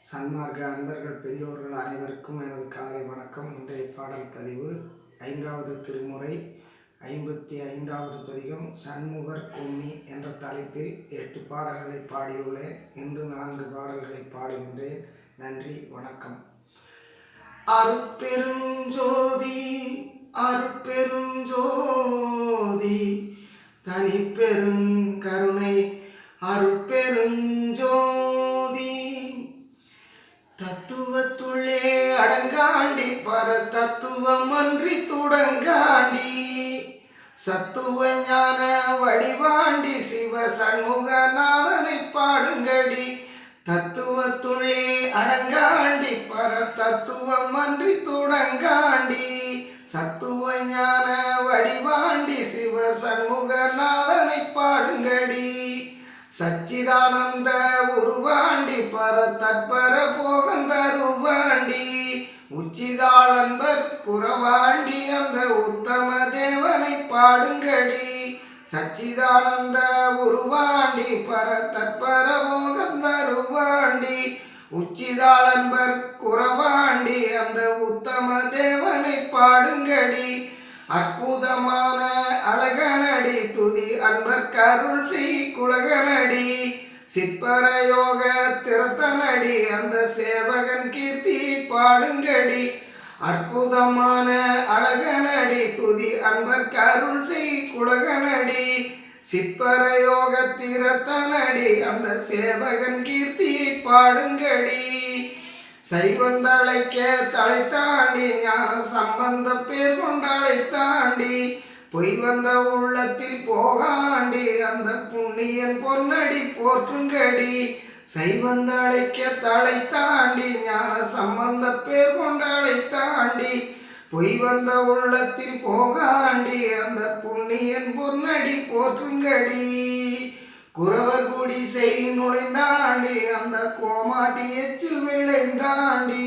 சன்மார்க்க அன்பர்கள் பெரியோர்கள் அனைவருக்கும் எனது காலை வணக்கம். இன்றைய பாடல் பதிவு 5வது திருமுறை 55வது பதிகம் சண்முகர் கும்மி என்ற தலைப்பில் 8 பாடல்களை பாடியுள்ளேன். இன்று 4 பாடல்களை பாடுகின்றேன். நன்றி, வணக்கம். அருட்பெருஞ்சோதி அருட்பெருஞ்சோதி தனிப்பெருங்கருணை அருட்பெருஞ்சோதி தத்துவத்துள்ளே அடங்காண்டி பர தத்துவமன்றி துடங்காண்டி சத்துவ ஞான வடிவாண்டி சிவ சண்முகநாதனை பாடுங்கடி. தத்துவத்துள்ளே அடங்காண்டி பர தத்துவமன்றி துடங்காண்டி சத்துவ ஞான வடிவாண்டி சிவ சண்முகநாதனை பாடுங்கடி. சச்சிதானந்த உருவாண்டி பர தற்பர போகந்தருவாண்டி உச்சிதாளன்பர் குறவாண்டி அந்த உத்தம தேவனை பாடுங்கடி. சச்சிதானந்த உருவாண்டி பர தற்பர போகந்தருவாண்டி உச்சிதாளன்பர் குறவாண்டி அந்த உத்தம தேவனை பாடுங்கடி. அற்புதமான அழகனடி துதி அன்பர் கருள் செய் குலகனடி சிற்பரயோக திறத்தனடி அந்த சேவகன் கீர்த்தி பாடுங்கடி. அற்புதமான அழகனடி துதி அன்பர் கருள் செய் குலகனடி சிற்பரயோக திறத்தனடி அந்த சேவகன் கீர்த்தி பாடுங்கடி. சைவந்தழைக்க தலை தாண்டி ஞான சம்பந்த பேர் கொண்டலை தாண்டி பொய் வந்த உள்ளத்தில் போகாண்டி அந்த புண்ணியன் பொன்னடி போற்றுங்கடி. சைவந்தழைக்க தலை தாண்டி ஞான சம்பந்த பேர் கொண்டலை தாண்டி பொய் வந்த உள்ளத்தில் போகாண்டி அந்த புண்ணியன் பொன்னடி போற்றுங்கடி. குறவர் குடி செய் நுழைந்தாண்டி அந்த கோமாட்டி எச்சில் விளைந்தாண்டி